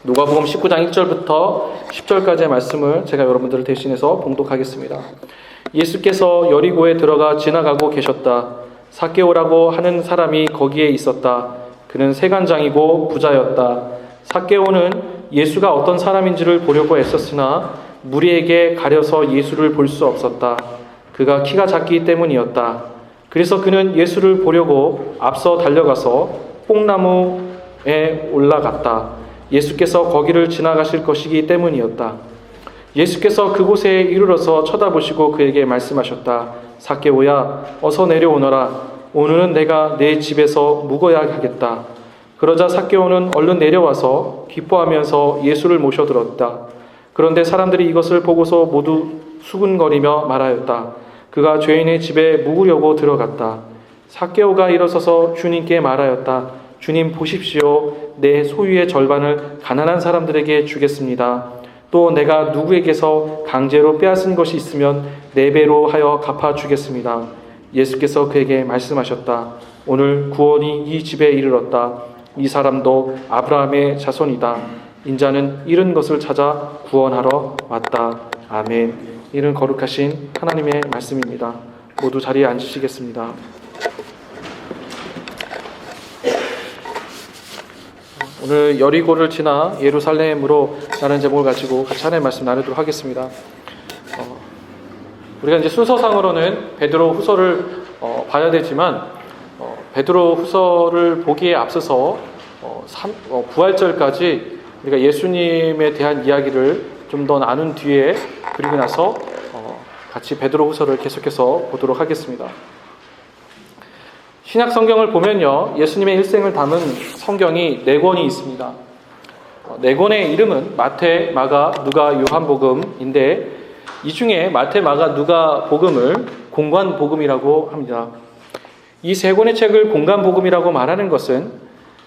누가복음 19장 1절부터 10절까지의 말씀을 제가 여러분들을 대신해서 봉독하겠습니다. 예수께서 여리고에 들어가 지나가고 계셨다. 삭개오라고 하는 사람이 거기에 있었다. 그는 세간장이고 부자였다. 삭개오는 예수가 어떤 사람인지를 보려고 애썼으나 무리에게 가려서 예수를 볼 수 없었다. 그가 키가 작기 때문이었다. 그래서 그는 예수를 보려고 앞서 달려가서 뽕나무에 올라갔다. 예수께서 거기를 지나가실 것이기 때문이었다. 예수께서 그곳에 이르러서 쳐다보시고 그에게 말씀하셨다. 삭개오야, 어서 내려오너라. 오늘은 내가 내 집에서 묵어야 하겠다. 그러자 삭개오는 얼른 내려와서 기뻐하면서 예수를 모셔들었다. 그런데 사람들이 이것을 보고서 모두 수군거리며 말하였다. 그가 죄인의 집에 묵으려고 들어갔다. 삭개오가 일어서서 주님께 말하였다. 주님 보십시오. 내 소유의 절반을 가난한 사람들에게 주겠습니다. 또 내가 누구에게서 강제로 빼앗은 것이 있으면 4배로 하여 갚아주겠습니다. 예수께서 그에게 말씀하셨다. 오늘 구원이 이 집에 이르렀다. 이 사람도 아브라함의 자손이다. 인자는 잃은 것을 찾아 구원하러 왔다. 아멘. 이는 거룩하신 하나님의 말씀입니다. 모두 자리에 앉으시겠습니다. 오늘 여리고를 지나 예루살렘으로 라는 제목을 가지고 같이 하나님의 말씀 나누도록 하겠습니다. 우리가 이제 순서상으로는 베드로 후서를 봐야 되지만 베드로 후서를 보기에 앞서서 부활절까지 우리가 예수님에 대한 이야기를 좀 더 나눈 뒤에 그리고 나서 같이 베드로 후서를 계속해서 보도록 하겠습니다. 신약 성경을 보면요, 예수님의 일생을 담은 성경이 4권이 있습니다. 4권의 이름은 마태, 마가, 누가, 요한복음인데 이 중에 마태, 마가, 누가 복음을 공관복음이라고 합니다. 이 3권의 책을 공관복음이라고 말하는 것은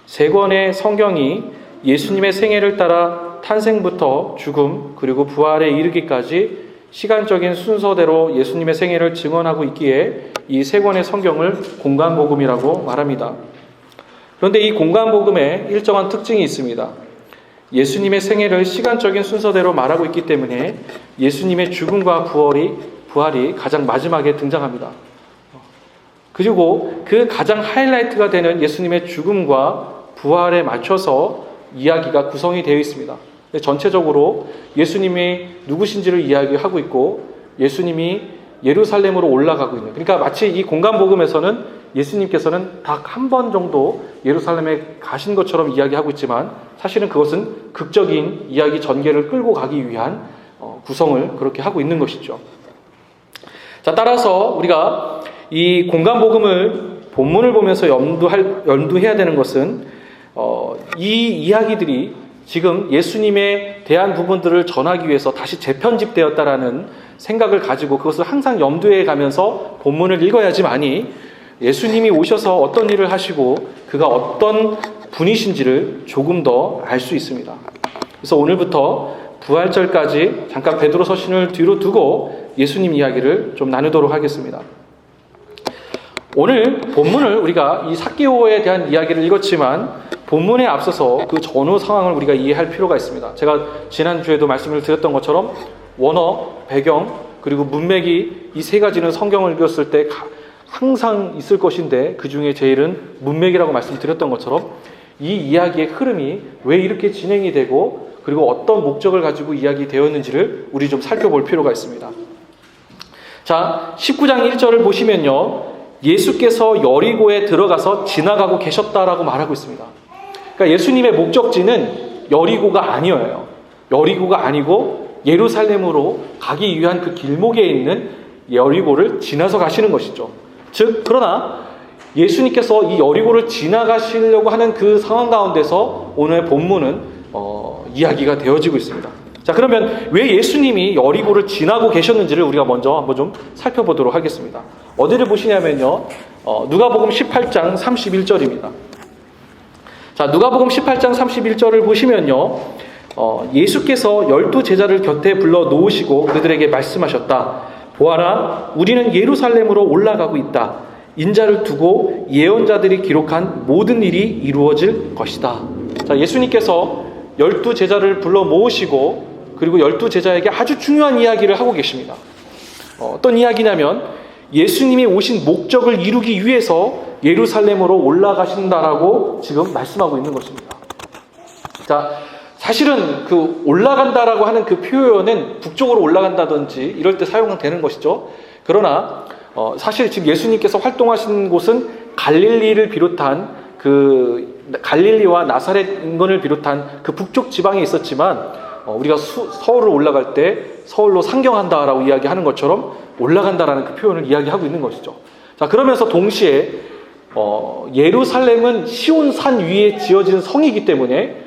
3권의 성경이 예수님의 생애를 따라 탄생부터 죽음 그리고 부활에 이르기까지 시간적인 순서대로 예수님의 생애를 증언하고 있기에 이 3권의 성경을 공관복음이라고 말합니다. 그런데 이 공관복음에 일정한 특징이 있습니다. 예수님의 생애를 시간적인 순서대로 말하고 있기 때문에 예수님의 죽음과 부활이 가장 마지막에 등장합니다. 그리고 그 가장 하이라이트가 되는 예수님의 죽음과 부활에 맞춰서 이야기가 구성이 되어 있습니다. 전체적으로 예수님이 누구신지를 이야기하고 있고 예수님이 예루살렘으로 올라가고 있는, 그러니까 마치 이 공관복음에서는 예수님께서는 딱 한 번 정도 예루살렘에 가신 것처럼 이야기하고 있지만 사실은 그것은 극적인 이야기 전개를 끌고 가기 위한 구성을 그렇게 하고 있는 것이죠. 자, 따라서 우리가 이 공관복음을 본문을 보면서 염두해야 되는 것은 이 이야기들이 지금 예수님에 대한 부분들을 전하기 위해서 다시 재편집되었다라는 생각을 가지고 그것을 항상 염두에 가면서 본문을 읽어야지만이 예수님이 오셔서 어떤 일을 하시고 그가 어떤 분이신지를 조금 더 알 수 있습니다. 그래서 오늘부터 부활절까지 잠깐 베드로 서신을 뒤로 두고 예수님 이야기를 좀 나누도록 하겠습니다. 오늘 본문을 우리가 이 삭개오에 대한 이야기를 읽었지만 본문에 앞서서 그 전후 상황을 우리가 이해할 필요가 있습니다. 제가 지난주에도 말씀을 드렸던 것처럼 원어, 배경, 그리고 문맥이 이 3가지는 성경을 읽었을 때 항상 있을 것인데 그 중에 제일은 문맥이라고 말씀드렸던 것처럼 이 이야기의 흐름이 왜 이렇게 진행이 되고 그리고 어떤 목적을 가지고 이야기되었는지를 우리 좀 살펴볼 필요가 있습니다. 자, 19장 1절을 보시면요, 예수께서 여리고에 들어가서 지나가고 계셨다라고 말하고 있습니다. 그러니까 예수님의 목적지는 여리고가 아니에요. 여리고가 아니고 예루살렘으로 가기 위한 그 길목에 있는 여리고를 지나서 가시는 것이죠. 즉, 그러나 예수님께서 이 여리고를 지나가시려고 하는 그 상황 가운데서 오늘 본문은 이야기가 되어지고 있습니다. 자, 그러면 왜 예수님이 여리고를 지나고 계셨는지를 우리가 먼저 한번 좀 살펴보도록 하겠습니다. 어디를 보시냐면요, 누가복음 18장 31절입니다. 자, 누가복음 18장 31절을 보시면요, 예수께서 12제자를 곁에 불러 놓으시고 그들에게 말씀하셨다. 보아라, 우리는 예루살렘으로 올라가고 있다. 인자를 두고 예언자들이 기록한 모든 일이 이루어질 것이다. 자, 예수님께서 12제자를 불러 모으시고 그리고 12제자에게 아주 중요한 이야기를 하고 계십니다. 어떤 이야기냐면 예수님이 오신 목적을 이루기 위해서 예루살렘으로 올라가신다라고 지금 말씀하고 있는 것입니다. 자, 사실은 그 올라간다라고 하는 그 표현은 북쪽으로 올라간다든지 이럴 때 사용되는 것이죠. 그러나 사실 지금 예수님께서 활동하신 곳은 갈릴리를 비롯한 그 갈릴리와 나사렛 인근을 비롯한 그 북쪽 지방에 있었지만 우리가 서울을 올라갈 때 서울로 상경한다라고 이야기하는 것처럼 올라간다라는 그 표현을 이야기하고 있는 것이죠. 자, 그러면서 동시에 예루살렘은 시온산 위에 지어진 성이기 때문에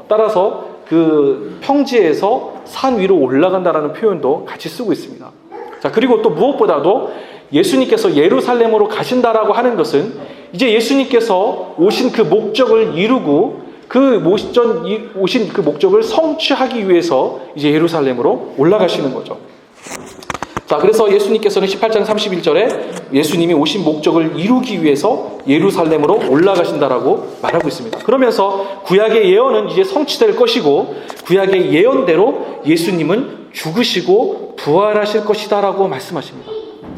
따라서 그 평지에서 산 위로 올라간다라는 표현도 같이 쓰고 있습니다. 자, 그리고 또 무엇보다도 예수님께서 예루살렘으로 가신다라고 하는 것은 이제 예수님께서 오신 그 목적을 이루고 오신 그 목적을 성취하기 위해서 이제 예루살렘으로 올라가시는 거죠. 자, 그래서 예수님께서는 18장 31절에 예수님이 오신 목적을 이루기 위해서 예루살렘으로 올라가신다라고 말하고 있습니다. 그러면서 구약의 예언은 이제 성취될 것이고 구약의 예언대로 예수님은 죽으시고 부활하실 것이다라고 말씀하십니다.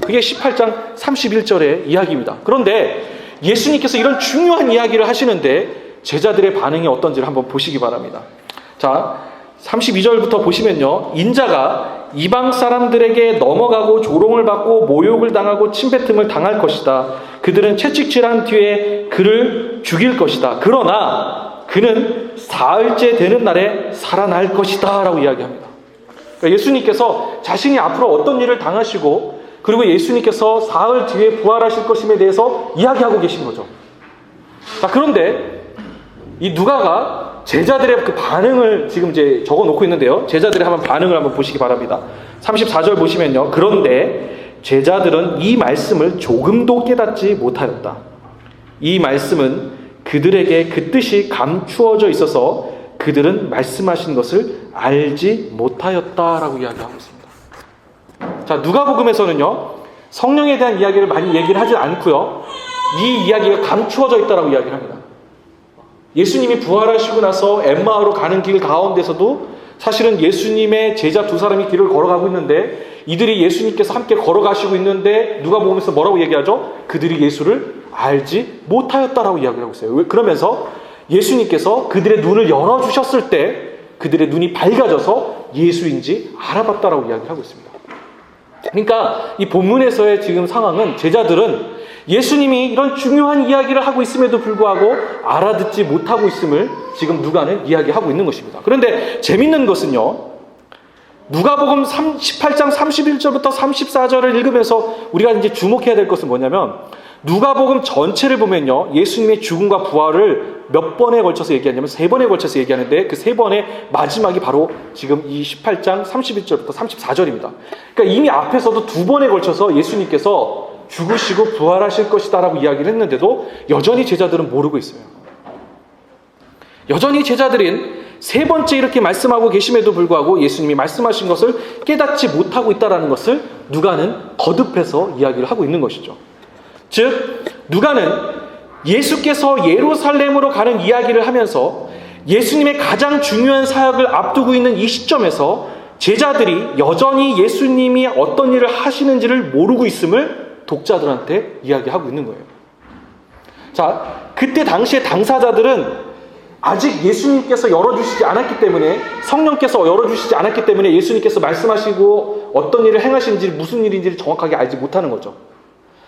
그게 18장 31절의 이야기입니다. 그런데 예수님께서 이런 중요한 이야기를 하시는데 제자들의 반응이 어떤지를 한번 보시기 바랍니다. 자, 32절부터 보시면요, 인자가 이방 사람들에게 넘어가고 조롱을 받고 모욕을 당하고 침뱉음을 당할 것이다. 그들은 채찍질한 뒤에 그를 죽일 것이다. 그러나 그는 사흘째 되는 날에 살아날 것이다 라고 이야기합니다. 그러니까 예수님께서 자신이 앞으로 어떤 일을 당하시고 그리고 예수님께서 사흘 뒤에 부활하실 것임에 대해서 이야기하고 계신 거죠. 자, 그런데 이 누가가 제자들의 그 반응을 지금 이제 적어 놓고 있는데요. 제자들의 한번 반응을 한번 보시기 바랍니다. 34절 보시면요. 그런데 제자들은 이 말씀을 조금도 깨닫지 못하였다. 이 말씀은 그들에게 그 뜻이 감추어져 있어서 그들은 말씀하신 것을 알지 못하였다라고 이야기하고 있습니다. 자, 누가복음에서는요, 성령에 대한 이야기를 많이 얘기를 하지 않고요, 이 이야기가 감추어져 있다라고 이야기를 합니다. 예수님이 부활하시고 나서 엠마오로 가는 길 가운데서도 사실은 예수님의 제자 두 사람이 길을 걸어가고 있는데 이들이 예수님께서 함께 걸어가시고 있는데 누가복음에서 뭐라고 얘기하죠? 그들이 예수를 알지 못하였다라고 이야기를 하고 있어요. 그러면서 예수님께서 그들의 눈을 열어주셨을 때 그들의 눈이 밝아져서 예수인지 알아봤다라고 이야기를 하고 있습니다. 그러니까 이 본문에서의 지금 상황은 제자들은 예수님이 이런 중요한 이야기를 하고 있음에도 불구하고 알아듣지 못하고 있음을 지금 누가는 이야기하고 있는 것입니다. 그런데 재밌는 것은요, 누가복음 18장 31절부터 34절을 읽으면서 우리가 이제 주목해야 될 것은 뭐냐면 누가복음 전체를 보면요, 예수님의 죽음과 부활을 몇 번에 걸쳐서 얘기하냐면 3번에 걸쳐서 얘기하는데 그 3번의 마지막이 바로 지금 이 18장 31절부터 34절입니다. 그러니까 이미 앞에서도 2번에 걸쳐서 예수님께서 죽으시고 부활하실 것이다 라고 이야기를 했는데도 여전히 제자들은 모르고 있어요. 여전히 제자들은 3번째 이렇게 말씀하고 계심에도 불구하고 예수님이 말씀하신 것을 깨닫지 못하고 있다는 것을 누가는 거듭해서 이야기를 하고 있는 것이죠. 즉 누가는 예수께서 예루살렘으로 가는 이야기를 하면서 예수님의 가장 중요한 사역을 앞두고 있는 이 시점에서 제자들이 여전히 예수님이 어떤 일을 하시는지를 모르고 있음을 독자들한테 이야기하고 있는 거예요. 자, 그때 당시에 당사자들은 아직 예수님께서 열어주시지 않았기 때문에, 성령께서 열어주시지 않았기 때문에 예수님께서 말씀하시고 어떤 일을 행하시는지, 무슨 일인지를 정확하게 알지 못하는 거죠.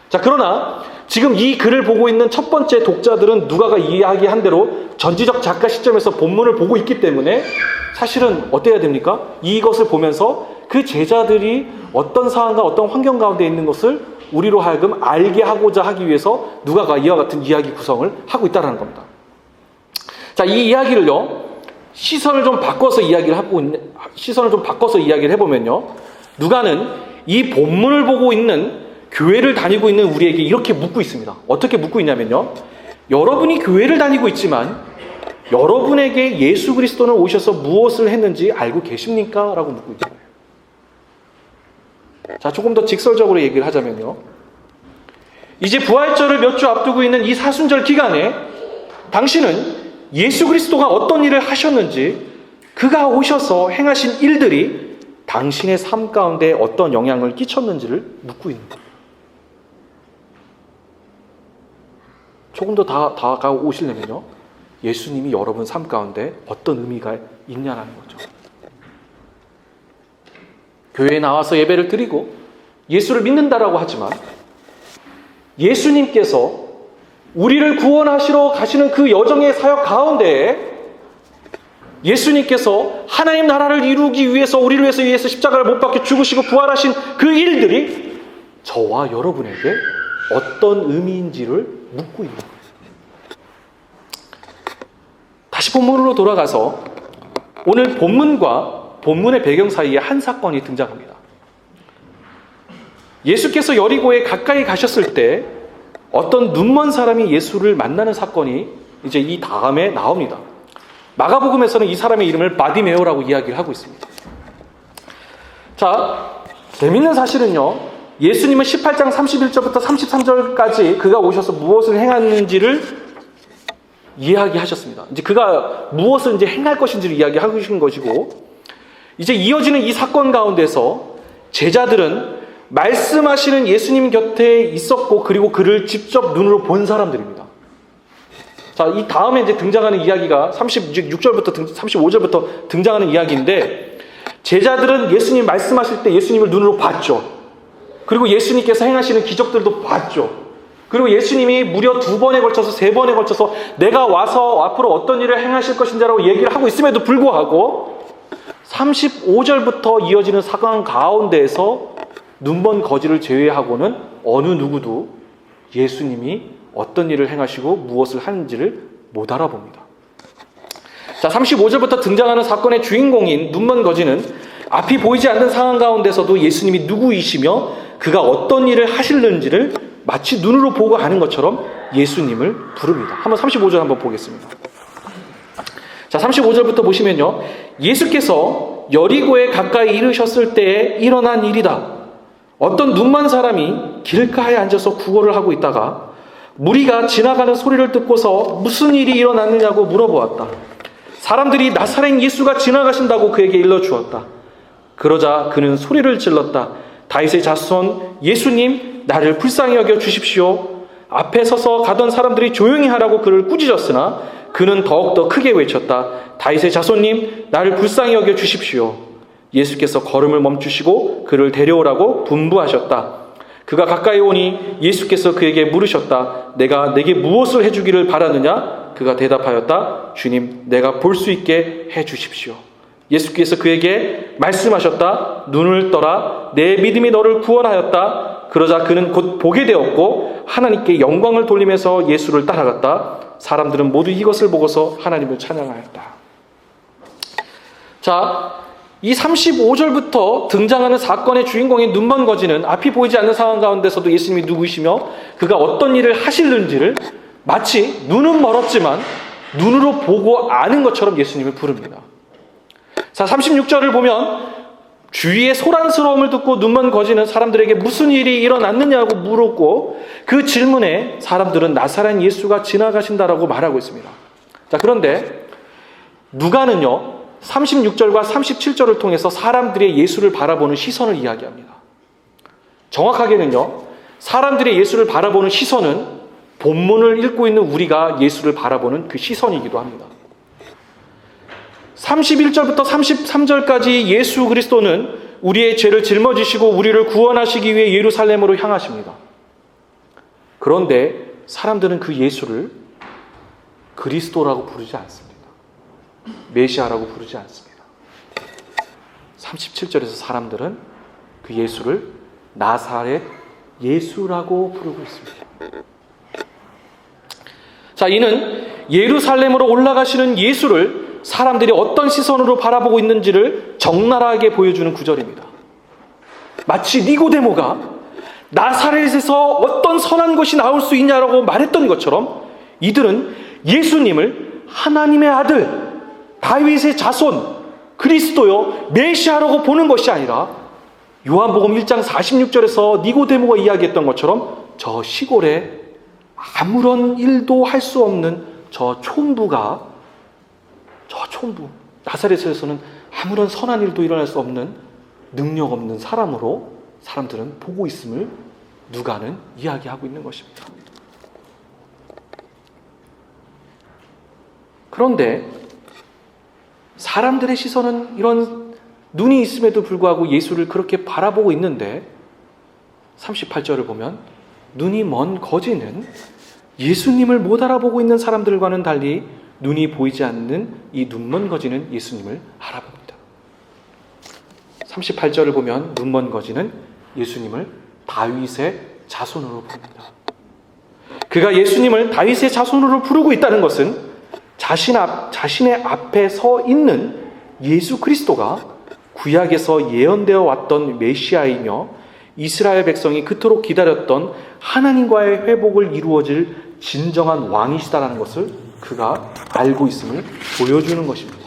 자, 그러나 지금 이 글을 보고 있는 첫 번째 독자들은 누가가 이야기한 대로 전지적 작가 시점에서 본문을 보고 있기 때문에 사실은 어때야 됩니까? 이것을 보면서 그 제자들이 어떤 상황과 어떤 환경 가운데 있는 것을 우리로 하여금 알게 하고자 하기 위해서 누가가 이와 같은 이야기 구성을 하고 있다는 겁니다. 자, 이 이야기를요, 시선을 좀 바꿔서 이야기를 해보면요, 누가는 이 본문을 보고 있는 교회를 다니고 있는 우리에게 이렇게 묻고 있습니다. 어떻게 묻고 있냐면요, 여러분이 교회를 다니고 있지만 여러분에게 예수 그리스도는 오셔서 무엇을 했는지 알고 계십니까? 라고 묻고 있잖아요. 자, 조금 더 직설적으로 얘기를 하자면요, 이제 부활절을 몇 주 앞두고 있는 이 사순절 기간에 당신은 예수 그리스도가 어떤 일을 하셨는지, 그가 오셔서 행하신 일들이 당신의 삶 가운데 어떤 영향을 끼쳤는지를 묻고 있는 거예요. 조금 더 다가오시려면요, 예수님이 여러분 삶 가운데 어떤 의미가 있냐는 거죠. 교회에 나와서 예배를 드리고 예수를 믿는다라고 하지만 예수님께서 우리를 구원하시러 가시는 그 여정의 사역 가운데 예수님께서 하나님 나라를 이루기 위해서 우리를 위해서 십자가를 못 박혀 죽으시고 부활하신 그 일들이 저와 여러분에게 어떤 의미인지를 묻고 있는 거예요. 다시 본문으로 돌아가서 오늘 본문과 본문의 배경 사이에 한 사건이 등장합니다. 예수께서 여리고에 가까이 가셨을 때 어떤 눈먼 사람이 예수를 만나는 사건이 이제 이 다음에 나옵니다. 마가복음에서는 이 사람의 이름을 바디메오라고 이야기를 하고 있습니다. 자, 재밌는 사실은요, 예수님은 18장 31절부터 33절까지 그가 오셔서 무엇을 행하는지를 이야기하셨습니다. 이제 그가 무엇을 이제 행할 것인지를 이야기하신 것이고, 이제 이어지는 이 사건 가운데서 제자들은 말씀하시는 예수님 곁에 있었고, 그리고 그를 직접 눈으로 본 사람들입니다. 자, 이 다음에 이제 등장하는 이야기가 36절부터 35절부터 등장하는 이야기인데, 제자들은 예수님 말씀하실 때 예수님을 눈으로 봤죠. 그리고 예수님께서 행하시는 기적들도 봤죠. 그리고 예수님이 무려 2번에 걸쳐서 3번에 걸쳐서 내가 와서 앞으로 어떤 일을 행하실 것인지라고 얘기를 하고 있음에도 불구하고 35절부터 이어지는 사건 가운데에서 눈먼 거지를 제외하고는 어느 누구도 예수님이 어떤 일을 행하시고 무엇을 하는지를 못 알아봅니다. 자, 35절부터 등장하는 사건의 주인공인 눈먼 거지는 앞이 보이지 않는 상황 가운데서도 예수님이 누구이시며 그가 어떤 일을 하실는지를 마치 눈으로 보고 아는 것처럼 예수님을 부릅니다. 한번 35절 한번 보겠습니다. 자, 35절부터 보시면요, 예수께서 여리고에 가까이 이르셨을 때에 일어난 일이다. 어떤 눈먼 사람이 길가에 앉아서 구걸을 하고 있다가 무리가 지나가는 소리를 듣고서 무슨 일이 일어났느냐고 물어보았다. 사람들이 나사렛 예수가 지나가신다고 그에게 일러주었다. 그러자 그는 소리를 질렀다. 다윗의 자손 예수님, 나를 불쌍히 여겨 주십시오. 앞에 서서 가던 사람들이 조용히 하라고 그를 꾸짖었으나 그는 더욱더 크게 외쳤다. 다윗의 자손님, 나를 불쌍히 여겨 주십시오. 예수께서 걸음을 멈추시고 그를 데려오라고 분부하셨다. 그가 가까이 오니 예수께서 그에게 물으셨다. 내가 내게 무엇을 해주기를 바라느냐? 그가 대답하였다. 주님, 내가 볼 수 있게 해주십시오. 예수께서 그에게 말씀하셨다. 눈을 떠라. 내 믿음이 너를 구원하였다. 그러자 그는 곧 보게 되었고 하나님께 영광을 돌리면서 예수를 따라갔다. 사람들은 모두 이것을 보고서 하나님을 찬양하였다. 자, 이 35절부터 등장하는 사건의 주인공인 눈먼 거지는 앞이 보이지 않는 상황 가운데서도 예수님이 누구이시며 그가 어떤 일을 하실는지를 마치 눈은 멀었지만 눈으로 보고 아는 것처럼 예수님을 부릅니다. 자, 36절을 보면 주위의 소란스러움을 듣고 눈먼 거지는 사람들에게 무슨 일이 일어났느냐고 물었고 그 질문에 사람들은 나사렛 예수가 지나가신다라고 말하고 있습니다. 자, 그런데 누가는요, 36절과 37절을 통해서 사람들의 예수를 바라보는 시선을 이야기합니다. 정확하게는요, 사람들의 예수를 바라보는 시선은 본문을 읽고 있는 우리가 예수를 바라보는 그 시선이기도 합니다. 31절부터 33절까지 예수 그리스도는 우리의 죄를 짊어지시고 우리를 구원하시기 위해 예루살렘으로 향하십니다. 그런데 사람들은 그 예수를 그리스도라고 부르지 않습니다. 메시아라고 부르지 않습니다. 37절에서 사람들은 그 예수를 나사렛 예수라고 부르고 있습니다. 자, 이는 예루살렘으로 올라가시는 예수를 사람들이 어떤 시선으로 바라보고 있는지를 적나라하게 보여주는 구절입니다. 마치 니고데모가 나사렛에서 어떤 선한 것이 나올 수 있냐라고 말했던 것처럼 이들은 예수님을 하나님의 아들, 다윗의 자손, 그리스도요, 메시아라고 보는 것이 아니라 요한복음 1장 46절에서 니고데모가 이야기했던 것처럼 저 시골에 아무런 일도 할 수 없는 저 촌부가 저 촌부 나사렛에서는 아무런 선한 일도 일어날 수 없는 능력 없는 사람으로 사람들은 보고 있음을 누가는 이야기하고 있는 것입니다. 그런데 사람들의 시선은 이런 눈이 있음에도 불구하고 예수를 그렇게 바라보고 있는데 38절을 보면 눈이 먼 거지는 예수님을 못 알아보고 있는 사람들과는 달리 눈이 보이지 않는 이 눈먼 거지는 예수님을 알아봅니다. 38절을 보면 눈먼 거지는 예수님을 다윗의 자손으로 부릅니다. 그가 예수님을 다윗의 자손으로 부르고 있다는 것은 자신의 앞에 서 있는 예수 그리스도가 구약에서 예언되어 왔던 메시아이며 이스라엘 백성이 그토록 기다렸던 하나님과의 회복을 이루어질 진정한 왕이시다라는 것을 그가 알고 있음을 보여주는 것입니다.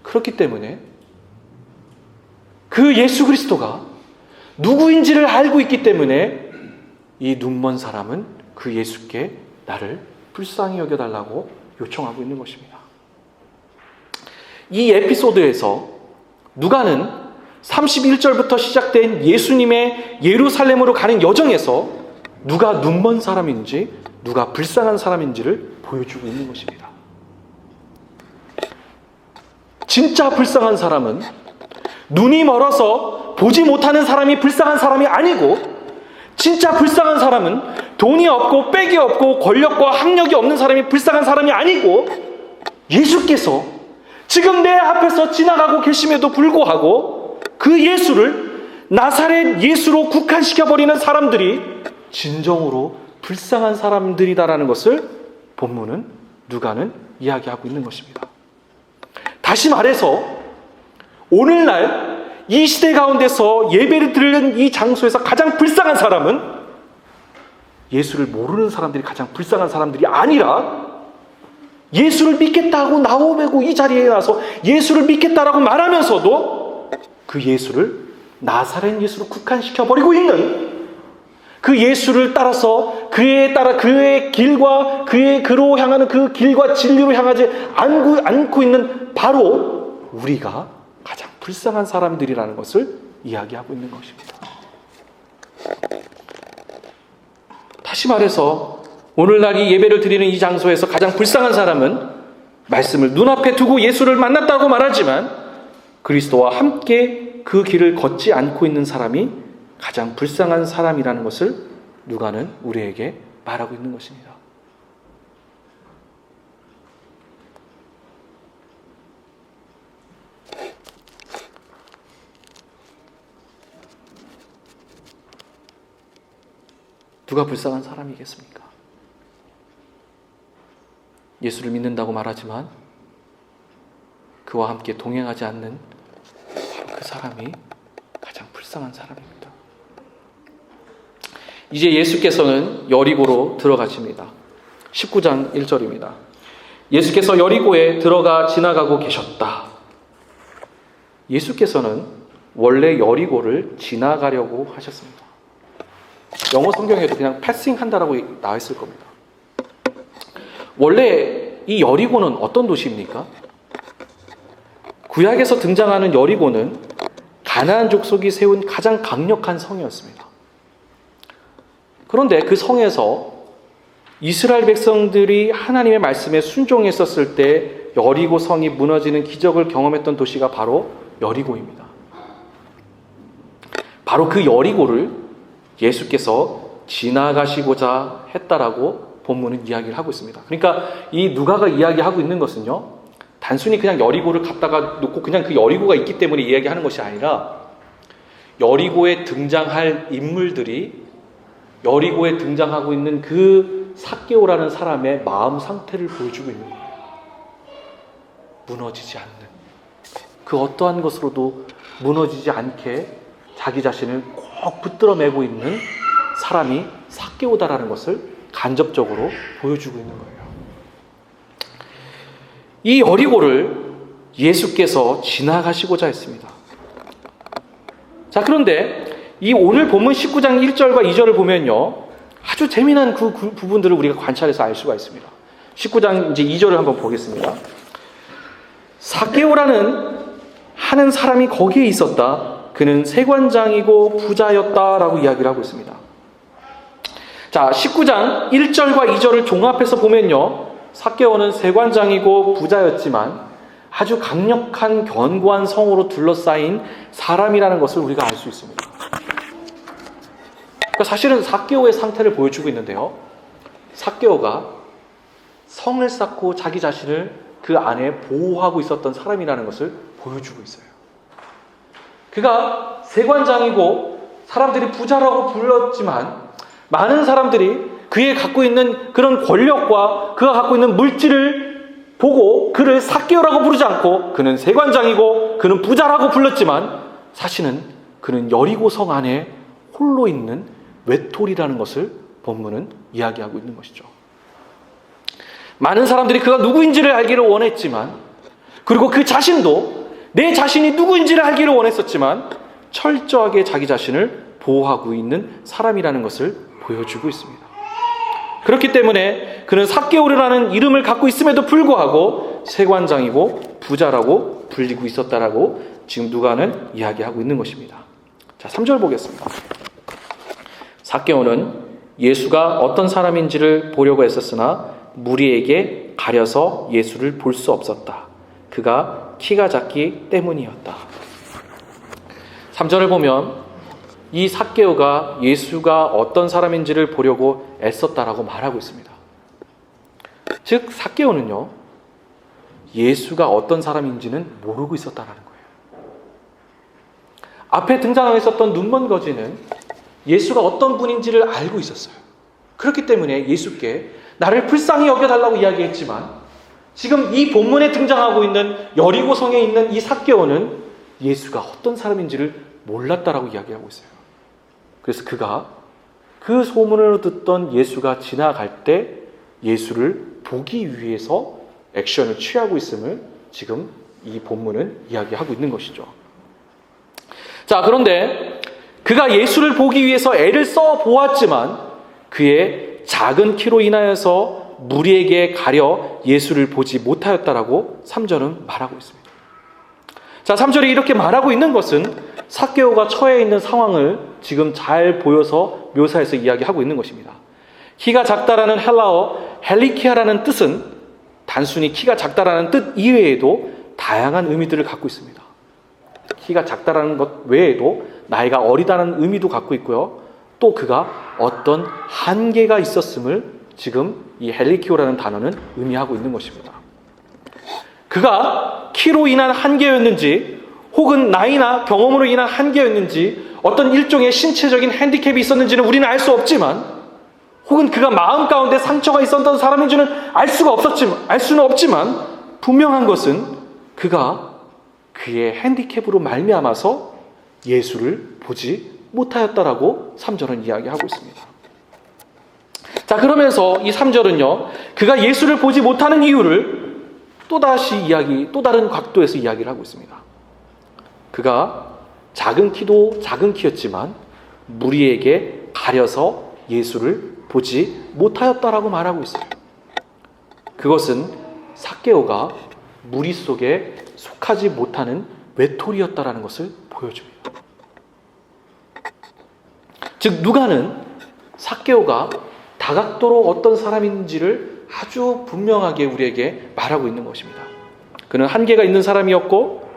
그렇기 때문에 그 예수 그리스도가 누구인지를 알고 있기 때문에 이 눈먼 사람은 그 예수께 나를 불쌍히 여겨달라고 요청하고 있는 것입니다. 이 에피소드에서 누가는 31절부터 시작된 예수님의 예루살렘으로 가는 여정에서 누가 눈먼 사람인지 누가 불쌍한 사람인지를 보여주고 있는 것입니다. 진짜 불쌍한 사람은 눈이 멀어서 보지 못하는 사람이 불쌍한 사람이 아니고, 진짜 불쌍한 사람은 돈이 없고 빽이 없고 권력과 학력이 없는 사람이 불쌍한 사람이 아니고, 예수께서 지금 내 앞에서 지나가고 계심에도 불구하고 그 예수를 나사렛 예수로 국한시켜버리는 사람들이 진정으로 불쌍한 사람들이다라는 것을 본문은 누가는 이야기하고 있는 것입니다. 다시 말해서 오늘날 이 시대 가운데서 예배를 드리는 이 장소에서 가장 불쌍한 사람은 예수를 모르는 사람들이 가장 불쌍한 사람들이 아니라, 예수를 믿겠다고 나오매고 이 자리에 나서 예수를 믿겠다라고 말하면서도 그 예수를 나사렛 예수로 국한시켜버리고 있는, 그 예수를 따라서 그의 길과 그로 향하는 그 길과 진리로 향하지 않고 있는 바로 우리가 가장 불쌍한 사람들이라는 것을 이야기하고 있는 것입니다. 다시 말해서 오늘날 이 예배를 드리는 이 장소에서 가장 불쌍한 사람은 말씀을 눈앞에 두고 예수를 만났다고 말하지만 그리스도와 함께 그 길을 걷지 않고 있는 사람이 가장 불쌍한 사람이라는 것을 누가는 우리에게 말하고 있는 것입니다. 누가 불쌍한 사람이겠습니까? 예수를 믿는다고 말하지만 그와 함께 동행하지 않는 바로 그 사람이 가장 불쌍한 사람입니다. 이제 예수께서는 여리고로 들어가십니다. 19장 1절입니다. 예수께서 여리고에 들어가 지나가고 계셨다. 예수께서는 원래 여리고를 지나가려고 하셨습니다. 영어 성경에도 그냥 패싱 한다라고 나와 있을 겁니다. 원래 이 여리고는 어떤 도시입니까? 구약에서 등장하는 여리고는 가나안 족속이 세운 가장 강력한 성이었습니다. 그런데 그 성에서 이스라엘 백성들이 하나님의 말씀에 순종했었을 때 여리고 성이 무너지는 기적을 경험했던 도시가 바로 여리고입니다. 바로 그 여리고를 예수께서 지나가시고자 했다라고 본문은 이야기를 하고 있습니다. 그러니까 이 누가가 이야기하고 있는 것은요, 단순히 그냥 여리고를 갖다가 놓고 그냥 그 여리고가 있기 때문에 이야기하는 것이 아니라 여리고에 등장할 인물들이 여리고에 등장하고 있는 그 삭개오라는 사람의 마음 상태를 보여주고 있는 거예요. 무너지지 않는, 그 어떠한 것으로도 무너지지 않게 자기 자신을 꼭 붙들어 매고 있는 사람이 삭개오다라는 것을 간접적으로 보여주고 있는 거예요. 이 여리고를 예수께서 지나가시고자 했습니다. 자, 그런데 이 오늘 본문 19장 1절과 2절을 보면요, 아주 재미난 그 부분들을 우리가 관찰해서 알 수가 있습니다. 19장 이제 2절을 한번 보겠습니다. 삭개오라는 하는 사람이 거기에 있었다. 그는 세관장이고 부자였다라고 이야기를 하고 있습니다. 자, 19장 1절과 2절을 종합해서 보면요, 삭개오는 세관장이고 부자였지만 아주 강력한 견고한 성으로 둘러싸인 사람이라는 것을 우리가 알 수 있습니다. 그러니까 사실은 삭개오의 상태를 보여주고 있는데요, 삭개오가 성을 쌓고 자기 자신을 그 안에 보호하고 있었던 사람이라는 것을 보여주고 있어요. 그가 세관장이고 사람들이 부자라고 불렀지만 많은 사람들이 그의 갖고 있는 그런 권력과 그가 갖고 있는 물질을 보고 그를 삭개오라고 부르지 않고 그는 세관장이고 그는 부자라고 불렀지만 사실은 그는 여리고 성 안에 홀로 있는 외톨이라는 것을 본문은 이야기하고 있는 것이죠. 많은 사람들이 그가 누구인지를 알기를 원했지만, 그리고 그 자신도 내 자신이 누구인지를 알기를 원했었지만 철저하게 자기 자신을 보호하고 있는 사람이라는 것을 보여주고 있습니다. 그렇기 때문에 그는 삭개오라는 이름을 갖고 있음에도 불구하고 세관장이고 부자라고 불리고 있었다라고 지금 누가는 이야기하고 있는 것입니다. 자, 3절 보겠습니다. 삭개오는 예수가 어떤 사람인지를 보려고 했었으나 무리에게 가려서 예수를 볼 수 없었다. 그가 키가 작기 때문이었다. 3절을 보면 이 삭개오가 예수가 어떤 사람인지를 보려고 애썼다라고 말하고 있습니다. 즉 삭개오는요, 예수가 어떤 사람인지는 모르고 있었다라는 거예요. 앞에 등장하고 있었던 눈먼 거지는 예수가 어떤 분인지를 알고 있었어요. 그렇기 때문에 예수께 나를 불쌍히 여겨달라고 이야기했지만 지금 이 본문에 등장하고 있는 여리고성에 있는 이 삭개오는 예수가 어떤 사람인지를 몰랐다라고 이야기하고 있어요. 그래서 그가 그 소문을 듣던 예수가 지나갈 때 예수를 보기 위해서 액션을 취하고 있음을 지금 이 본문은 이야기하고 있는 것이죠. 자, 그런데 그가 예수를 보기 위해서 애를 써 보았지만 그의 작은 키로 인하여서 무리에게 가려 예수를 보지 못하였다라고 3절은 말하고 있습니다. 자, 3절이 이렇게 말하고 있는 것은 삭개오가 처해 있는 상황을 지금 잘 보여서 묘사해서 이야기하고 있는 것입니다. 키가 작다라는 헬라어 헬리키아라는 뜻은 단순히 키가 작다라는 뜻 이외에도 다양한 의미들을 갖고 있습니다. 키가 작다라는 것 외에도 나이가 어리다는 의미도 갖고 있고요. 또 그가 어떤 한계가 있었음을 지금 이 헬리키오라는 단어는 의미하고 있는 것입니다. 그가 키로 인한 한계였는지 혹은 나이나 경험으로 인한 한계였는지 어떤 일종의 신체적인 핸디캡이 있었는지는 우리는 알 수 없지만, 혹은 그가 마음 가운데 상처가 있었던 사람인지는 알 수는 없지만 분명한 것은 그가 그의 핸디캡으로 말미암아서 예수를 보지 못하였다라고 3절은 이야기하고 있습니다. 자, 그러면서 이 3절은요, 그가 예수를 보지 못하는 이유를 또 다른 각도에서 이야기를 하고 있습니다. 그가 작은 키였지만 무리에게 가려서 예수를 보지 못하였다라고 말하고 있어요. 그것은 삭개오가 무리 속에 속하지 못하는 외톨이였다라는 것을 보여줍니다. 즉 누가는 삭개오가 다각도로 어떤 사람인지를 아주 분명하게 우리에게 말하고 있는 것입니다. 그는 한계가 있는 사람이었고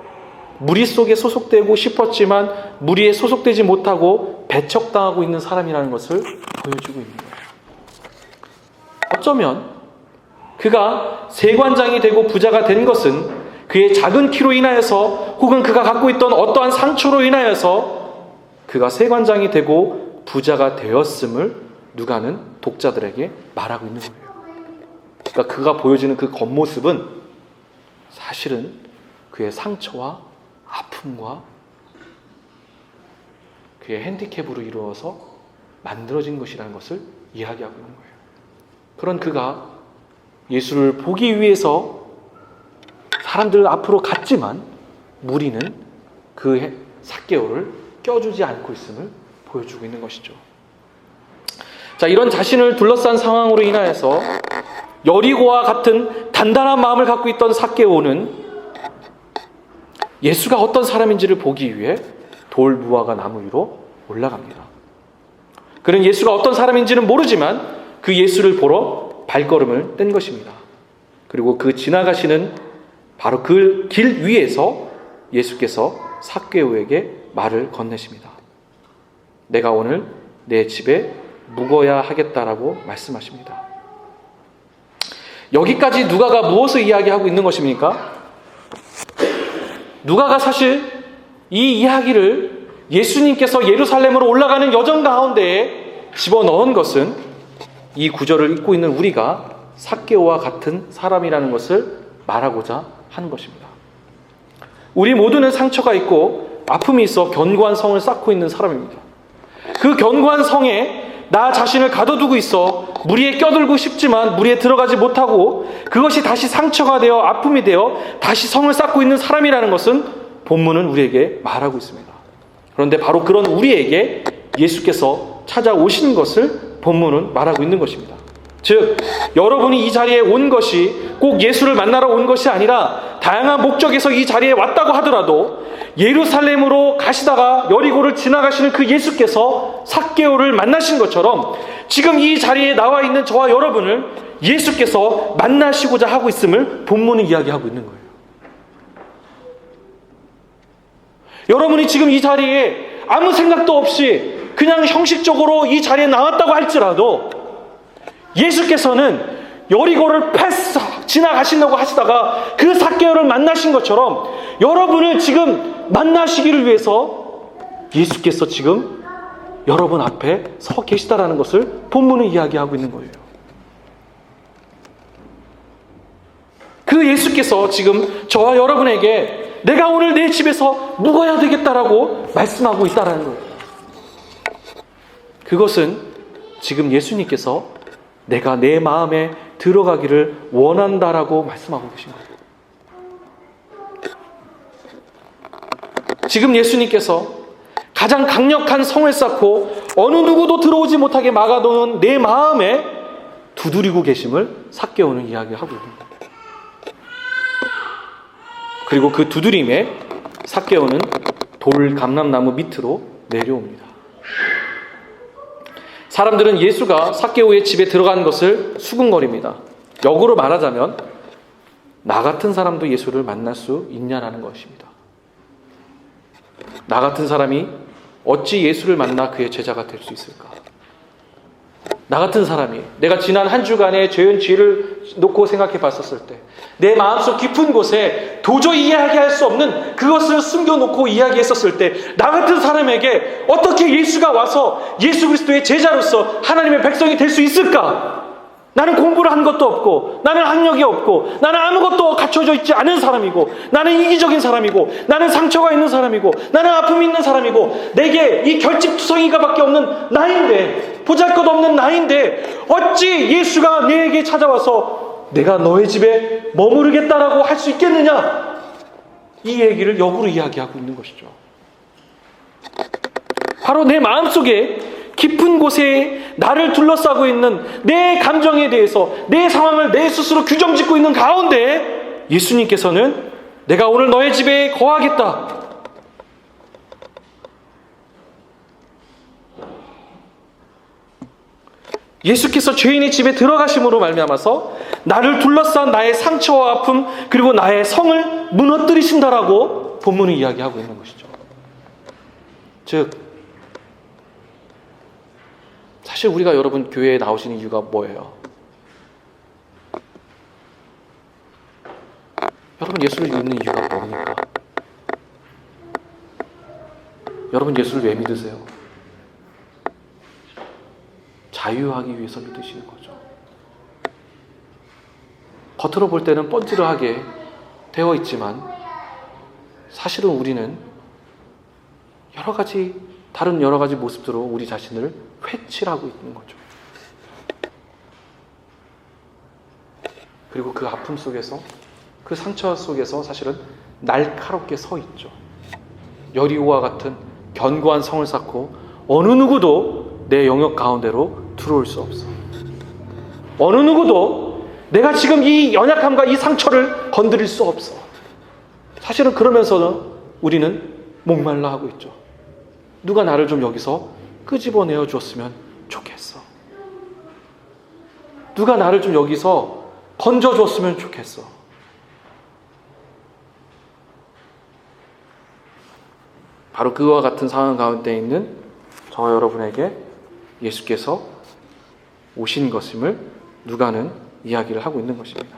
무리 속에 소속되고 싶었지만 무리에 소속되지 못하고 배척당하고 있는 사람이라는 것을 보여주고 있는 거예요. 어쩌면 그가 세관장이 되고 부자가 된 것은 그의 작은 키로 인하여서 혹은 그가 갖고 있던 어떠한 상처로 인하여서 그가 세관장이 되고 부자가 되었음을 누가는 독자들에게 말하고 있는 거예요. 그러니까 그가 보여주는 그 겉모습은 사실은 그의 상처와 아픔과 그의 핸디캡으로 이루어서 만들어진 것이라는 것을 이야기하고 있는 거예요. 그런 그가 예수를 보기 위해서 사람들 앞으로 갔지만 무리는 그 삭개오를 껴주지 않고 있음을 보여주고 있는 것이죠. 자, 이런 자신을 둘러싼 상황으로 인하여서 여리고와 같은 단단한 마음을 갖고 있던 삭개오는 예수가 어떤 사람인지를 보기 위해 돌 무화과 나무 위로 올라갑니다. 그는 예수가 어떤 사람인지는 모르지만 그 예수를 보러 발걸음을 뗀 것입니다. 그리고 그 지나가시는 바로 그 길 위에서 예수께서 삭개오에게 말을 건네십니다. 내가 오늘 내 집에 묵어야 하겠다라고 말씀하십니다. 여기까지 누가가 무엇을 이야기하고 있는 것입니까? 누가가 사실 이 이야기를 예수님께서 예루살렘으로 올라가는 여정 가운데에 집어넣은 것은 이 구절을 읽고 있는 우리가 삭개오와 같은 사람이라는 것을 말하고자 하는 것입니다. 우리 모두는 상처가 있고 아픔이 있어 견고한 성을 쌓고 있는 사람입니다. 그 견고한 성에 나 자신을 가둬두고 있어 무리에 껴들고 싶지만 무리에 들어가지 못하고 그것이 다시 상처가 되어 아픔이 되어 다시 성을 쌓고 있는 사람이라는 것은 본문은 우리에게 말하고 있습니다. 그런데 바로 그런 우리에게 예수께서 찾아오신 것을 본문은 말하고 있는 것입니다. 즉 여러분이 이 자리에 온 것이 꼭 예수를 만나러 온 것이 아니라 다양한 목적에서 이 자리에 왔다고 하더라도 예루살렘으로 가시다가 여리고를 지나가시는 그 예수께서 삭개오를 만나신 것처럼 지금 이 자리에 나와 있는 저와 여러분을 예수께서 만나시고자 하고 있음을 본문은 이야기하고 있는 거예요. 여러분이 지금 이 자리에 아무 생각도 없이 그냥 형식적으로 이 자리에 나왔다고 할지라도 예수께서는 여리고를 패스 지나가시려고 하시다가 그 삭개오를 만나신 것처럼 여러분을 지금 만나시기를 위해서 예수께서 지금 여러분 앞에 서 계시다라는 것을 본문은 이야기하고 있는 거예요. 그 예수께서 지금 저와 여러분에게 내가 오늘 내 집에서 묵어야 되겠다라고 말씀하고 있다라는 거예요. 그것은 지금 예수님께서 내가 내 마음에 들어가기를 원한다라고 말씀하고 계신 거예요. 지금 예수님께서 가장 강력한 성을 쌓고 어느 누구도 들어오지 못하게 막아놓은 내 마음에 두드리고 계심을 삭개오는 이야기하고 있는 거예요. 그리고 그 두드림에 삭개오는 돌 감람나무 밑으로 내려옵니다. 사람들은 예수가 삭개오의 집에 들어간 것을 수군거립니다. 역으로 말하자면 나 같은 사람도 예수를 만날 수 있냐라는 것입니다. 나 같은 사람이 어찌 예수를 만나 그의 제자가 될 수 있을까? 나 같은 사람이 내가 지난 한 주간의 죄를 놓고 생각해 봤었을 때 내 마음속 깊은 곳에 도저히 이야기할 수 없는 그것을 숨겨놓고 이야기했었을 때 나 같은 사람에게 어떻게 예수가 와서 예수 그리스도의 제자로서 하나님의 백성이 될 수 있을까? 나는 공부를 한 것도 없고 나는 학력이 없고 나는 아무것도 갖춰져 있지 않은 사람이고 나는 이기적인 사람이고 나는 상처가 있는 사람이고 나는 아픔이 있는 사람이고 내게 이 결집투성이가 밖에 없는 나인데 보잘것없는 나인데 어찌 예수가 내게 찾아와서 내가 너의 집에 머무르겠다라고 할 수 있겠느냐? 이 얘기를 역으로 이야기하고 있는 것이죠. 바로 내 마음속에 깊은 곳에 나를 둘러싸고 있는 내 감정에 대해서 내 상황을 내 스스로 규정짓고 있는 가운데 예수님께서는 내가 오늘 너의 집에 거하겠다. 예수께서 죄인의 집에 들어가심으로 말미암아서 나를 둘러싼 나의 상처와 아픔 그리고 나의 성을 무너뜨리신다라고 본문은 이야기하고 있는 것이죠. 즉 사실 우리가 여러분 교회에 나오시는 이유가 뭐예요? 여러분 예수를 믿는 이유가 뭡니까? 여러분 예수를 왜 믿으세요? 자유하기 위해서 믿으시는 거죠. 겉으로 볼 때는 뻔질하게 되어 있지만 사실은 우리는 다른 여러 가지 모습으로 우리 자신을 회칠하고 있는 거죠. 그리고 그 아픔 속에서 그 상처 속에서 사실은 날카롭게 서 있죠. 여리고와 같은 견고한 성을 쌓고 어느 누구도 내 영역 가운데로 들어올 수 없어. 어느 누구도 내가 지금 이 연약함과 이 상처를 건드릴 수 없어. 사실은 그러면서는 우리는 목말라 하고 있죠. 누가 나를 좀 여기서 끄집어내어 줬으면 좋겠어. 누가 나를 좀 여기서 건져줬으면 좋겠어. 바로 그와 같은 상황 가운데 있는 저와 여러분에게 예수께서 오신 것임을 누가는 이야기를 하고 있는 것입니다.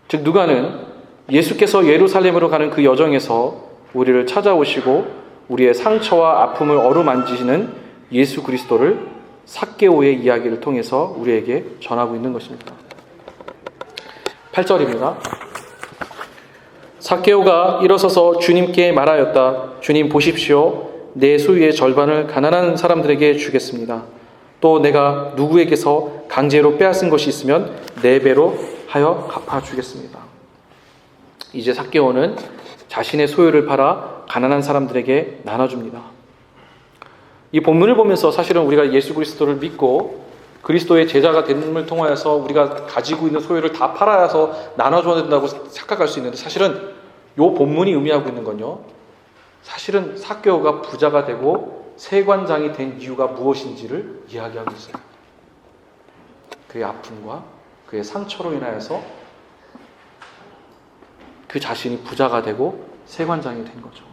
즉 누가는 예수께서 예루살렘으로 가는 그 여정에서 우리를 찾아오시고 우리의 상처와 아픔을 어루만지시는 예수 그리스도를 삭개오의 이야기를 통해서 우리에게 전하고 있는 것입니다. 8절입니다. 삭개오가 일어서서 주님께 말하였다. 주님 보십시오. 내 소유의 절반을 가난한 사람들에게 주겠습니다. 또 내가 누구에게서 강제로 빼앗은 것이 있으면 4배로 하여 갚아주겠습니다. 이제 삭개오는 자신의 소유를 팔아 가난한 사람들에게 나눠줍니다. 이 본문을 보면서 사실은 우리가 예수 그리스도를 믿고 그리스도의 제자가 됨을 통하여서 우리가 가지고 있는 소유를 다 팔아서 나눠줘야 된다고 착각할 수 있는데, 사실은 이 본문이 의미하고 있는 건요, 사실은 삭개오가 부자가 되고 세관장이 된 이유가 무엇인지를 이야기하고 있어요. 그의 아픔과 그의 상처로 인하여서 그 자신이 부자가 되고 세관장이 된 거죠.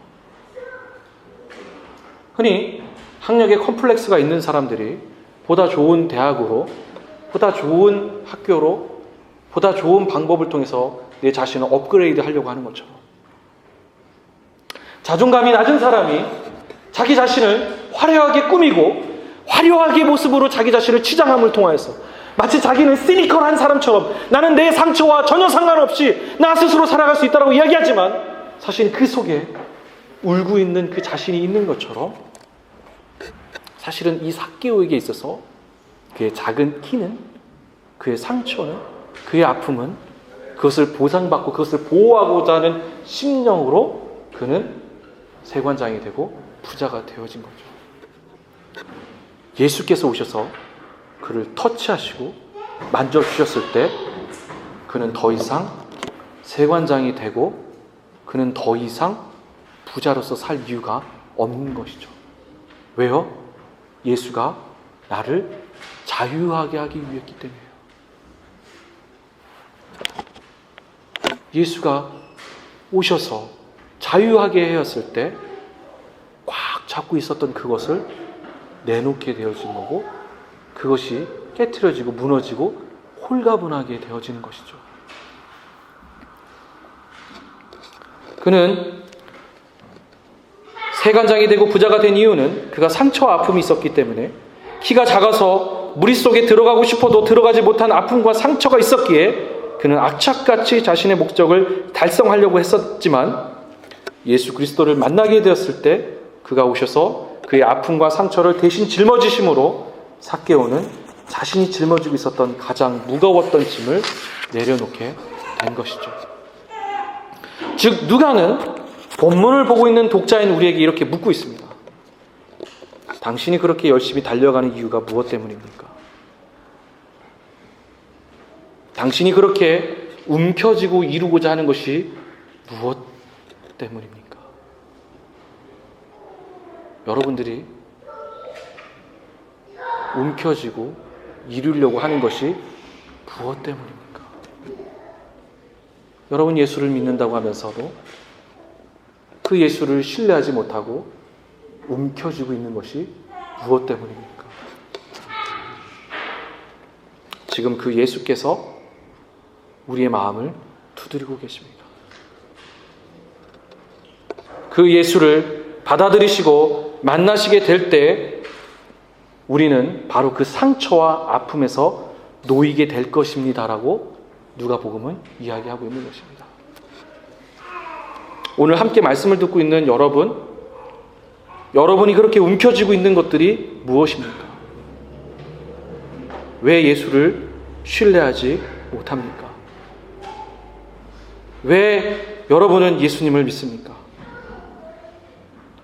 흔히 학력에 컴플렉스가 있는 사람들이 보다 좋은 대학으로, 보다 좋은 학교로, 보다 좋은 방법을 통해서 내 자신을 업그레이드 하려고 하는 것처럼, 자존감이 낮은 사람이 자기 자신을 화려하게 꾸미고 화려하게 모습으로 자기 자신을 치장함을 통하여서 마치 자기는 시니컬한 사람처럼 나는 내 상처와 전혀 상관없이 나 스스로 살아갈 수 있다고 이야기하지만 사실 그 속에 울고 있는 그 자신이 있는 것처럼, 사실은 이 삭개오에게 있어서 그의 작은 키는, 그의 상처는, 그의 아픔은 그것을 보상받고 그것을 보호하고자 하는 심령으로 그는 세관장이 되고 부자가 되어진 거죠. 예수께서 오셔서 그를 터치하시고 만져주셨을 때 그는 더 이상 세관장이 되고 그는 더 이상 부자로서 살 이유가 없는 것이죠. 왜요? 예수가 나를 자유하게 하기 위했기 때문이에요. 예수가 오셔서 자유하게 하였을 때 꽉 잡고 있었던 그것을 내놓게 되어진 거고, 그것이 깨트려지고 무너지고 홀가분하게 되어지는 것이죠. 그는 세관장이 되고 부자가 된 이유는 그가 상처와 아픔이 있었기 때문에, 키가 작아서 무릿속에 들어가고 싶어도 들어가지 못한 아픔과 상처가 있었기에 그는 악착같이 자신의 목적을 달성하려고 했었지만, 예수 그리스도를 만나게 되었을 때 그가 오셔서 그의 아픔과 상처를 대신 짊어지심으로 삭개오는 자신이 짊어지고 있었던 가장 무거웠던 짐을 내려놓게 된 것이죠. 즉 누가는 본문을 보고 있는 독자인 우리에게 이렇게 묻고 있습니다. 당신이 그렇게 열심히 달려가는 이유가 무엇 때문입니까? 당신이 그렇게 움켜쥐고 이루고자 하는 것이 무엇 때문입니까? 여러분들이 움켜쥐고 이루려고 하는 것이 무엇 때문입니까? 여러분 예수를 믿는다고 하면서도 그 예수를 신뢰하지 못하고 움켜쥐고 있는 것이 무엇 때문입니까? 지금 그 예수께서 우리의 마음을 두드리고 계십니다. 그 예수를 받아들이시고 만나시게 될 때 우리는 바로 그 상처와 아픔에서 놓이게 될 것입니다라고 누가복음은 이야기하고 있는 것입니다. 오늘 함께 말씀을 듣고 있는 여러분이 그렇게 움켜쥐고 있는 것들이 무엇입니까? 왜 예수를 신뢰하지 못합니까? 왜 여러분은 예수님을 믿습니까?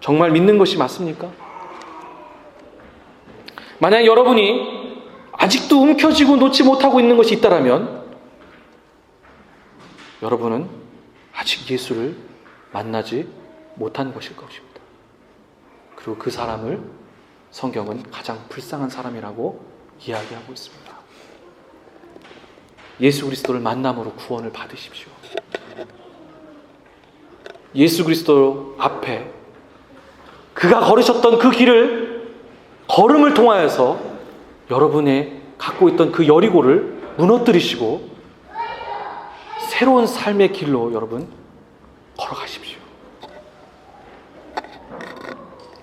정말 믿는 것이 맞습니까? 만약 여러분이 아직도 움켜쥐고 놓지 못하고 있는 것이 있다라면 여러분은 아직 예수를 만나지 못한 것일 것입니다. 그리고 그 사람을 성경은 가장 불쌍한 사람이라고 이야기하고 있습니다. 예수 그리스도를 만남으로 구원을 받으십시오. 예수 그리스도 앞에 그가 걸으셨던 그 길을 걸음을 통하여서 여러분의 갖고 있던 그 여리고를 무너뜨리시고 새로운 삶의 길로 여러분 걸어가십시오.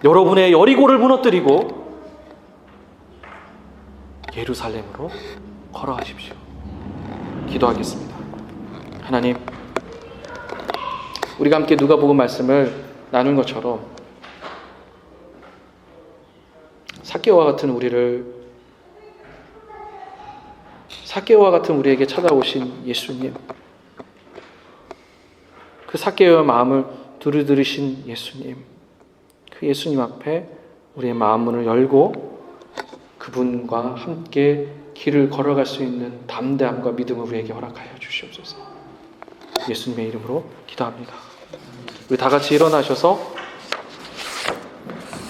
여러분의 여리고를 무너뜨리고 예루살렘으로 걸어가십시오. 기도하겠습니다. 하나님, 우리가 함께 누가복음 말씀을 나눈 것처럼 삭개오와 같은 우리에게 찾아오신 예수님, 그 삭개오의 마음을 두루두르신 예수님, 그 예수님 앞에 우리의 마음 문을 열고 그분과 함께 길을 걸어갈 수 있는 담대함과 믿음을 우리에게 허락하여 주시옵소서. 예수님의 이름으로 기도합니다. 우리 다 같이 일어나셔서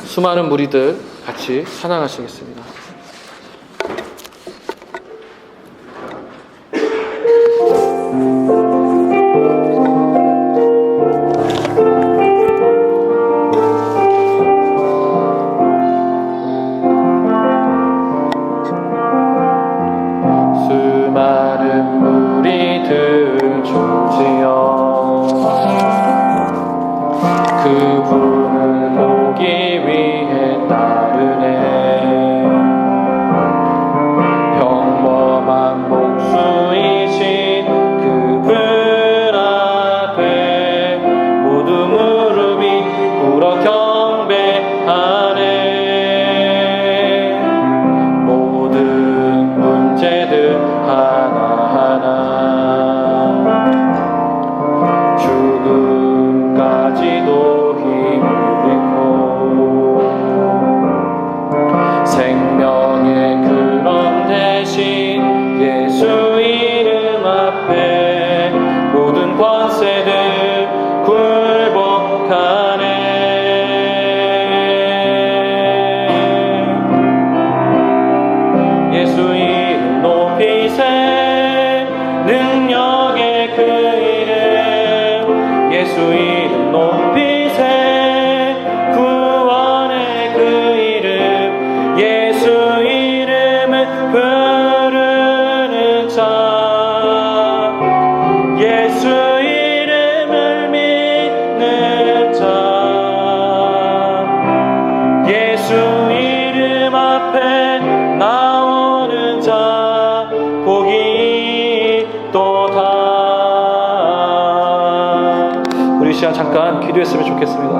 수많은 무리들 같이 찬양하시겠습니다. 잠깐 기도했으면 좋겠습니다.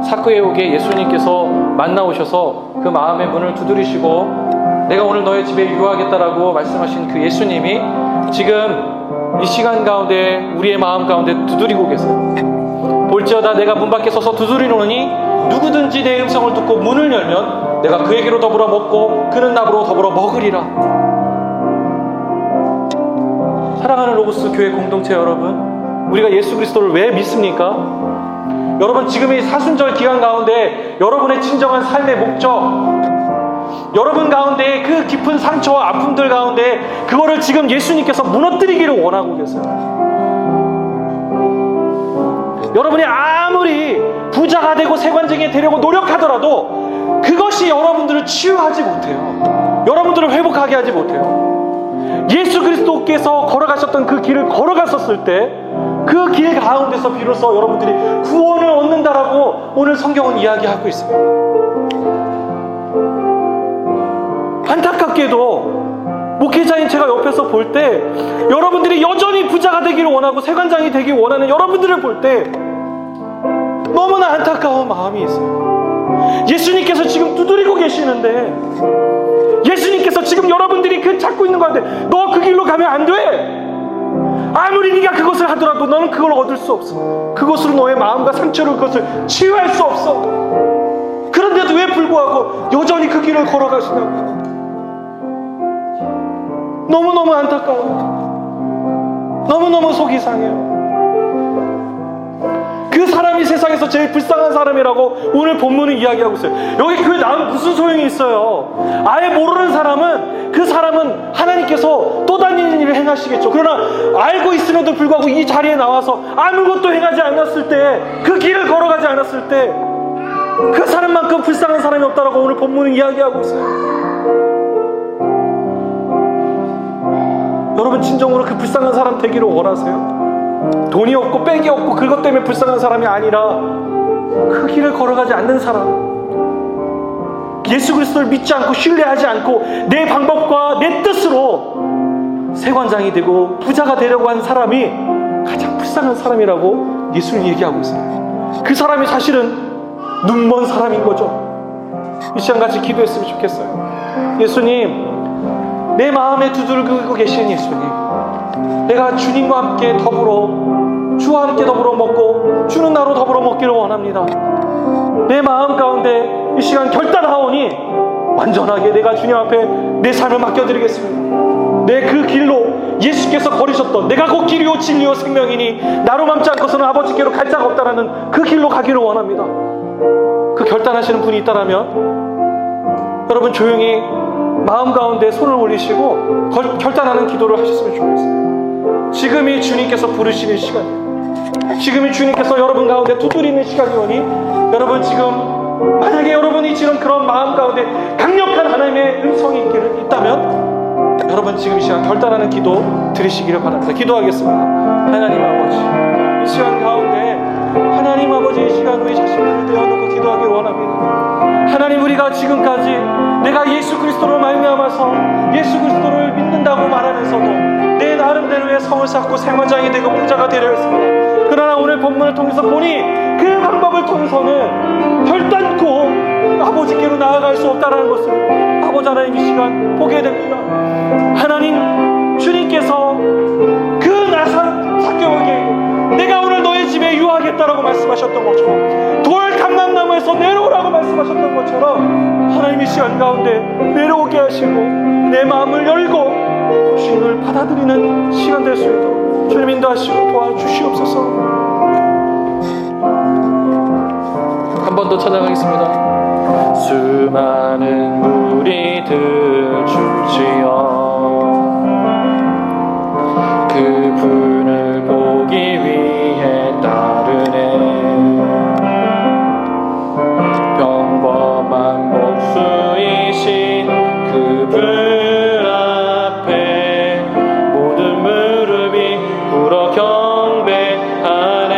삭개오에게 예수님께서 만나오셔서 그 마음의 문을 두드리시고 내가 오늘 너의 집에 유하겠다라고 말씀하신 그 예수님이 지금 이 시간 가운데 우리의 마음 가운데 두드리고 계세요. 볼지어다 내가 문 밖에 서서 두드리노니 누구든지 내 음성을 듣고 문을 열면 내가 그에게로 더불어 먹고 그는 나로 더불어 먹으리라. 사랑하는 로고스 교회 공동체 여러분, 우리가 예수 그리스도를 왜 믿습니까? 여러분, 지금 이 사순절 기간 가운데 여러분의 진정한 삶의 목적, 여러분 가운데 그 깊은 상처와 아픔들 가운데 그거를 지금 예수님께서 무너뜨리기를 원하고 계세요. 여러분이 아무리 부자가 되고 세관쟁이 되려고 노력하더라도 그것이 여러분들을 치유하지 못해요. 여러분들을 회복하게 하지 못해요. 예수 그리스도께서 걸어가셨던 그 길을 걸어갔었을 때 그 길 가운데서 비로소 여러분들이 구원을 얻는다라고 오늘 성경은 이야기하고 있습니다. 안타깝게도 목회자인 제가 옆에서 볼 때 여러분들이 여전히 부자가 되기를 원하고 세관장이 되기 원하는 여러분들을 볼 때 너무나 안타까운 마음이 있어요. 예수님께서 지금 두드리고 계시는데, 예수님께서 지금 여러분들이 그 찾고 있는 건데 너 그 길로 가면 안 돼. 아무리 네가 그것을 하더라도 너는 그걸 얻을 수 없어. 그것으로 너의 마음과 상처를, 그것을 치유할 수 없어. 그런데도 왜 불구하고 여전히 그 길을 걸어가시냐고. 너무너무 안타까워요. 너무너무 속이 상해요. 그 사람이 세상에서 제일 불쌍한 사람이라고 오늘 본문은 이야기하고 있어요. 여기 교회 나오면 무슨 소용이 있어요? 아예 모르는 사람은, 그 사람은 하나님께서 또 다른 일을 행하시겠죠. 그러나 알고 있음에도 불구하고 이 자리에 나와서 아무것도 행하지 않았을 때, 그 길을 걸어가지 않았을 때 그 사람만큼 불쌍한 사람이 없다라고 오늘 본문은 이야기하고 있어요. 여러분, 진정으로 그 불쌍한 사람 되기를 원하세요? 돈이 없고 빽이 없고 그것 때문에 불쌍한 사람이 아니라 그 길을 걸어가지 않는 사람, 예수 그리스도를 믿지 않고 신뢰하지 않고 내 방법과 내 뜻으로 세관장이 되고 부자가 되려고 한 사람이 가장 불쌍한 사람이라고 예수는 얘기하고 있어요. 그 사람이 사실은 눈먼 사람인 거죠. 이 시간 같이 기도했으면 좋겠어요. 예수님, 내 마음에 두들기고 계신 예수님, 내가 주님과 함께 더불어, 주와 함께 더불어 먹고 주는 나로 더불어 먹기를 원합니다. 내 마음 가운데 이 시간 결단하오니 완전하게 내가 주님 앞에 내 삶을 맡겨드리겠습니다. 내 그 길로 예수께서 걸으셨던, 내가 그 길이요 진리요 생명이니 나로 맘지 않고서는 아버지께로 갈 자가 없다라는 그 길로 가기를 원합니다. 그 결단하시는 분이 있다면 여러분 조용히 마음 가운데 손을 올리시고 결단하는 기도를 하셨으면 좋겠어요. 지금이 주님께서 부르시는 시간이에요. 지금이 주님께서 여러분 가운데 두드리는 시간이오니 여러분, 지금 만약에 여러분이 지금 그런 마음 가운데 강력한 하나님의 음성이 있다면 여러분 지금 이 시간 결단하는 기도 드리시기를 바랍니다. 기도하겠습니다. 하나님 아버지, 이 시간 가운데 하나님 아버지, 이 시간 우리 자신들을 대어놓고 기도하기를 원합니다. 하나님, 우리가 지금까지 내가 예수 그리스도로 말미암아서 예수 그리스도를 믿는다고 말하면서도 내 나름대로의 성을 쌓고 생활장이 되고 부자가 되려 했습니다. 그러나 오늘 본문을 통해서 보니 그 방법을 통해서는 결단코 아버지께로 나아갈 수 없다는 것을 아버지 하나님 이 시간 보게 됩니다. 하나님, 주님께서 그 나산 삭개오에게 내가 오늘 너의 집에 유하겠다라고 말씀하셨던 것처럼, 돌 감람나무에서 내려오라고 말씀하셨던 것처럼 하나님의 시간 가운데 내려오게 하시고 내 마음을 열고 주님을 받아들이는 시간 될 수 있도록 주님 인도하시고 도와주시옵소서. 한 번 더 찬양하겠습니다. 수많은 무리들 주시여, 그분을 보기 위해 따르네. 평범한 목수이신 그분 앞에 모든 무릎이 꿇어 경배하네.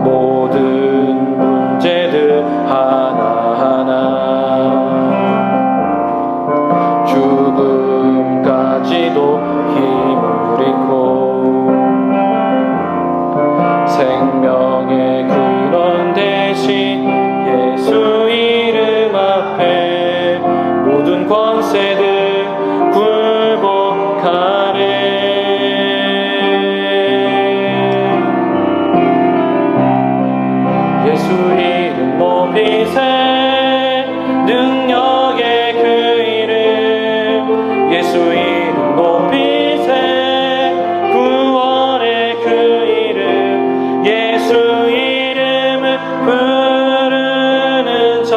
모든 문제들 하나하나 죽음까지도 힘을 잃고 생명의 근원 대신 예수 이름 앞에 모든 권세들 굴복하네. 예수 이름 높이세, 능력의 그 이름. 예수 이름 높이세, 구원의 그 이름. 예수 이름을 부르는 자,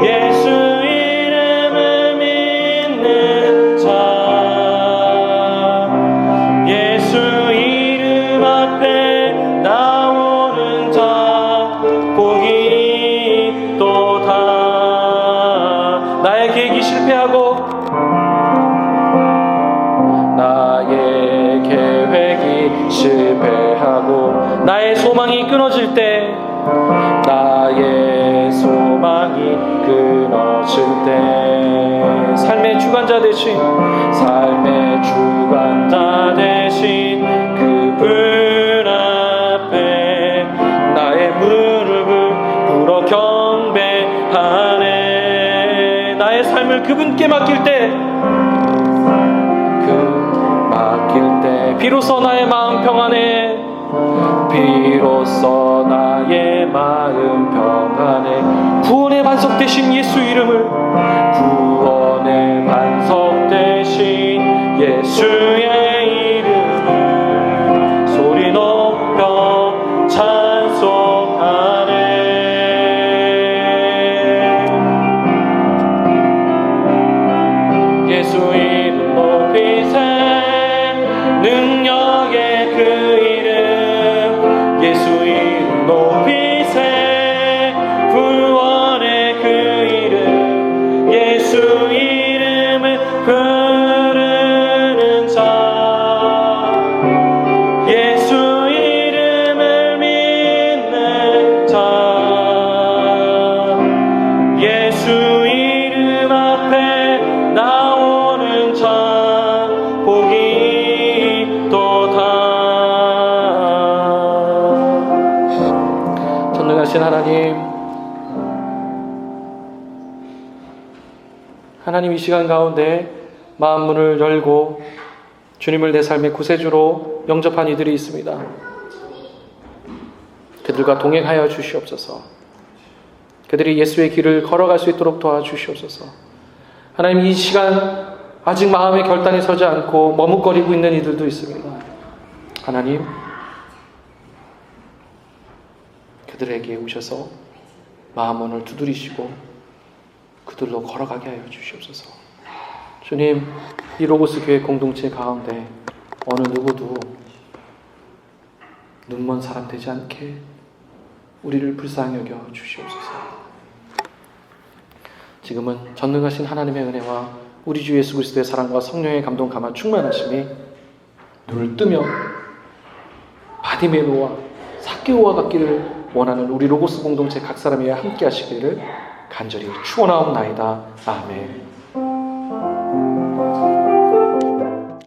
예수 이름을 믿는 자, 예수 이름 앞에 나오는 자 복이 있도다. 나의 계획이 실패하고 나의 계획이 실패하고 나의 소망이 끊어질 때, 나의 소망이 끊어질 때 삶의 주관자 대신, 삶의 주관자 대신 그분 앞에 나의 무릎을 꿇어 경배하네. 나의 삶을 그분께 맡길 때, 비로소 나의 마음 평안해. 이로써 나의 마음 평안해. 구원의 반석 되신 예수 이름을, 구원의 반석 되신 예수의 이름을 소리 높여 찬송하네. 예수 이름 높이세. 능력의 그 이름 예수 이름 높이세. 구원의 그 이름 예수 이름을 부르는 자, 예수 이름을 믿는 자, 예수 이름 앞에 나오는 자 복이 또다. 전능하신 하나님, 이 시간 가운데 마음 문을 열고 주님을 내 삶의 구세주로 영접한 이들이 있습니다. 그들과 동행하여 주시옵소서. 그들이 예수의 길을 걸어갈 수 있도록 도와주시옵소서. 하나님, 이 시간 아직 마음의 결단이 서지 않고 머뭇거리고 있는 이들도 있습니다. 하나님, 그들에게 오셔서 마음문을 두드리시고 그들로 걸어가게 하여 주시옵소서. 주님, 이 로고스 교회 공동체 가운데 어느 누구도 눈먼 사람 되지 않게 우리를 불쌍히 여겨 주시옵소서. 지금은 전능하신 하나님의 은혜와 우리 주 예수 그리스도의 사랑과 성령의 감동 감화 충만하심이 눈을 뜨며 바디메노와 삭개오와 같기를 원하는 우리 로고스 공동체 각 사람이 함께 하시기를 간절히 축원하옵나이다. 아멘.